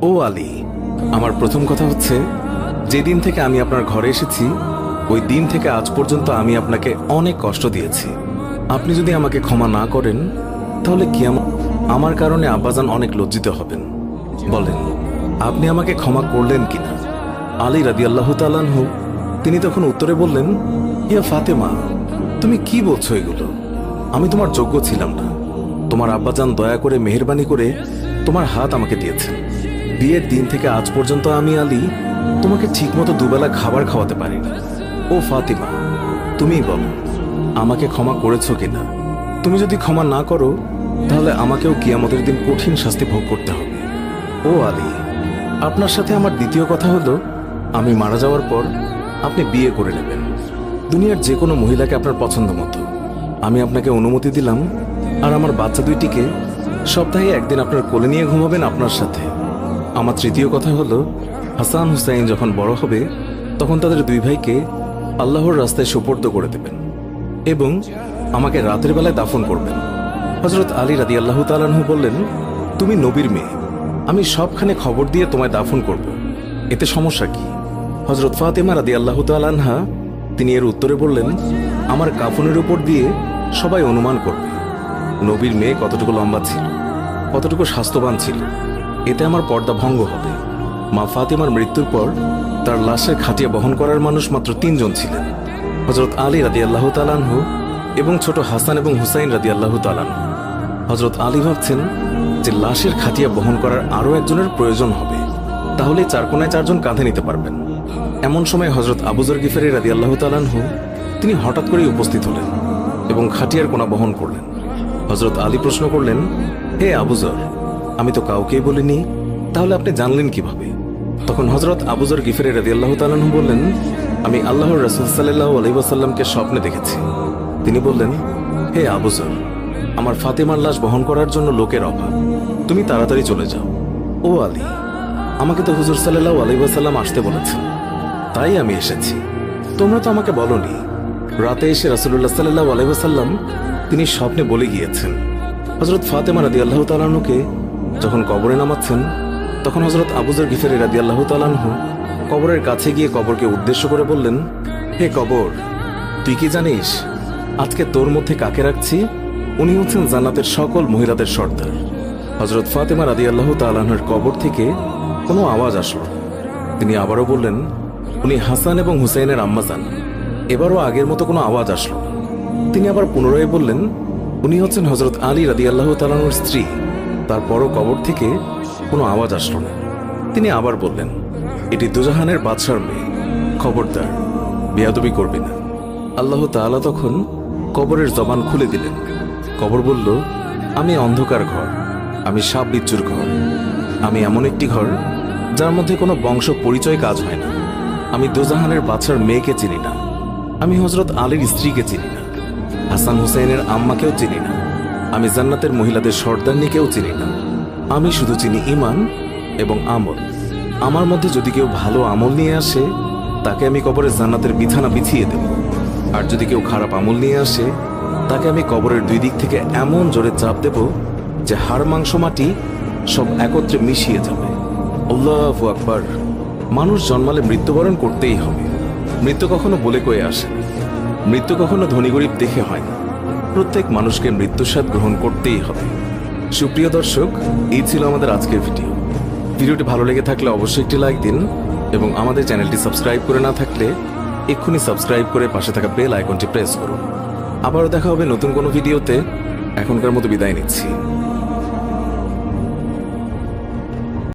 ও আলী, আমার প্রথম কথা হচ্ছে, যেদিন থেকে আমি আপনার ঘরে এসেছি ওই দিন থেকে আজ পর্যন্ত আমি আপনাকে অনেক কষ্ট দিয়েছি। আপনি যদি আমাকে ক্ষমা না করেন তাহলে কি আমার কারণে আব্বাজান অনেক লজ্জিত হবেন। বলেন, আপনি আমাকে ক্ষমা করলেন কিনা? আলী রাদিয়াল্লাহু তাআলা আনহু তিনি তখন উত্তরে বললেন, ইয়া ফাতেমা, তুমি কি বলছো এগুলো? আমি তোমার যোগ্য ছিলাম না। তোমার আব্বাজান দয়া করে মেহেরবানি করে তোমার হাত আমাকে দিয়েছেন। বিয়ের দিন থেকে আজ পর্যন্ত আমি আলী তোমাকে ঠিকমতো দুবেলা খাবার খাওয়াতে পারিনি। ও ফাতিমা, তুমিই বলো, আমাকে ক্ষমা করেছো কিনা? তুমি যদি ক্ষমা না করো তাহলে আমাকেও কিয়ামতের দিন কঠিন শাস্তি ভোগ করতে হবে। ও আলী, আপনার সাথে আমার দ্বিতীয় কথা হলো, আমি মারা যাওয়ার পর আপনি বিয়ে করে নেবেন দুনিয়ার যে কোনো মহিলাকে আপনার পছন্দ মতো। আমি আপনাকে অনুমতি দিলাম। আর আমার বাচ্চা দুইটিকে সপ্তাহে একদিন আপনার কোলে নিয়ে ঘুমাবেন আপনার সাথে। আমার তৃতীয় কথা হলো, হাসান হুসাইন যখন বড় হবে তখন তাদের দুই ভাইকে আল্লাহর রাস্তায় সুপর্দ করে দেবেন এবং আমাকে রাতের বেলায় দাফন করবেন। হযরত আলী রাদিয়াল্লাহু তাআলা আনহু বললেন, তুমি নবীর মেয়ে, আমি সবখানে খবর দিয়ে তোমায় দাফন করব, এতে সমস্যা কি? হযরত ফাতেমা রাদিয়াল্লাহু তাআলা আনহা তিনি এর উত্তরে বললেন, আমার কাফনের উপর দিয়ে সবাই অনুমান করবে নবীর মেয়ে কতটুকু লম্বা ছিল, কতটুকু স্বাস্থ্যবান ছিল, এতে আমার পর্দা ভঙ্গ হবে। মা ফাতেমার মৃত্যুর পর তার লাশের খাটিয়া বহন করার মানুষ মাত্র 3 জন ছিলেন, হযরত আলী রাদিয়াল্লাহু তাআলা আনহু এবং ছোট হাসান এবং হুসাইন রাদিয়াল্লাহু তাআলা আনহু। হযরত আলী ভাবছেন যে লাশের খাটিয়া বহন করার আরো একজনের প্রয়োজন হবে, তাহলে 4 কোণায় 4 জন কাঁধে নিতে পারবেন। এমন সময় হযরত আবু যর গিফারী রাদিয়াল্লাহু তাআলা আনহু তিনি হঠাৎ করেই উপস্থিত হলেন এবং খাটিয়ার কোণা বহন করলেন। হযরত আলী প্রশ্ন করলেন, হে আবু যর, আমি তো কাউকেই বলিনি, তাহলে আপনি জানলেন কিভাবে? তখন হযরত আবু যর গিফারী রাদিয়াল্লাহু তাআলা আনহু বললেন, আমি আল্লাহর রাসূল সাল্লাল্লাহু আলাইহি ওয়াসাল্লামকে স্বপ্নে দেখেছি। তিনি বললেন, হে আবু যর, আমার ফাতেমার লাশ বহন করার জন্য লোকের অভাব, তুমি তাড়াতাড়ি চলে যাও। ও আলী, আমাকে তো হুজুর সাল্লাল্লাহু আলাইহি ওয়াসাল্লাম আসতে বলেছেন, তাই আমি এসেছি। তোমরা তো আমাকে বলনি। রাতে এসে রাসূলুল্লাহ সাল্লাল্লাহু আলাইহি ওয়াসাল্লাম তিনি স্বপ্নে বলে গিয়েছেন হযরত ফাতেমা রাদিয়াল্লাহু তাআলা আনহুকে যখন কবরে নামাচ্ছেন তখন হযরত আবু যর গিফারী রাদিয়াল্লাহু তাআলা আনহু কবরের কাছে গিয়ে কবরকে উদ্দেশ্য করে বললেন, হে কবর, তুই কি জানিস আজকে তোর মধ্যে কাকে রাখছি? উনি হচ্ছেন জান্নাতের সকল মহিলাদের সর্দার। হযরত ফাতেমা রাদিয়াল্লাহু তাআলা আনহার কবর থেকে কোনো আওয়াজ আসলো। তিনি আবারও বললেন, উনি হাসান এবং হুসাইনের আম্মা যান। এবারও আগের মতো কোনো আওয়াজ আসলো। তিনি আবার পুনরায় বললেন, উনি হচ্ছেন হযরত আলী রাদিয়াল্লাহু তাআলা আনহুর স্ত্রী। তারপরও কবর থেকে কোনো আওয়াজ আসলো না। তিনি আবার বললেন, এটি দুজাহানের বাদশার মেয়ে, খবরদার বেয়াদবি করবে না। আল্লাহ তাআলা তখন কবরের জবান খুলে দিলেন। কবর বলল, আমি অন্ধকার ঘর, আমি সাপ বিচ্ছুর ঘর, আমি এমন একটি ঘর যার মধ্যে কোনো বংশ পরিচয় কাজ হয় না। আমি দুজাহানের বাদশার মেয়েকে চিনি না, আমি হযরত আলীর স্ত্রীকে চিনি না, হাসান হুসাইনের আম্মাকেও চিনি না, আমি জান্নাতের মহিলাদের সর্দারনিকেও চিনি না। আমি শুধু চিনি ঈমান এবং আমল। আমার মধ্যে যদি কেউ ভালো আমল নিয়ে আসে তাকে আমি কবরে জান্নাতের বিছানা বিছিয়ে দেব, আর যদি কেউ খারাপ আমল নিয়ে আসে তাকে আমি কবরের 2 দিক থেকে এমন জোরে চাপ দেব যে হাড় মাংস মাটি সব একত্রে মিশিয়ে যাবে। আল্লাহু আকবার। মানুষ জন্মালে মৃত্যুবরণ করতেই হবে। মৃত্যু কখনো বলে কয়ে আসে না, মৃত্যু কখনো ধনী গরিব দেখে হয় না। প্রত্যেক মানুষকে মৃত্যুর স্বাদ গ্রহণ করতেই হবে। সুপ্রিয় দর্শক, এই ছিল আমাদের আজকের ভিডিওটি ভালো লেগে থাকলে অবশ্যই একটি লাইক দিন এবং আমাদের চ্যানেলটি সাবস্ক্রাইব করে না থাকলে এক্ষুনি সাবস্ক্রাইব করে পাশে থাকা বেল আইকনটি প্রেস করুন। আবারও দেখা হবে নতুন কোনো ভিডিওতে। এখনকার মতো বিদায় নিচ্ছি।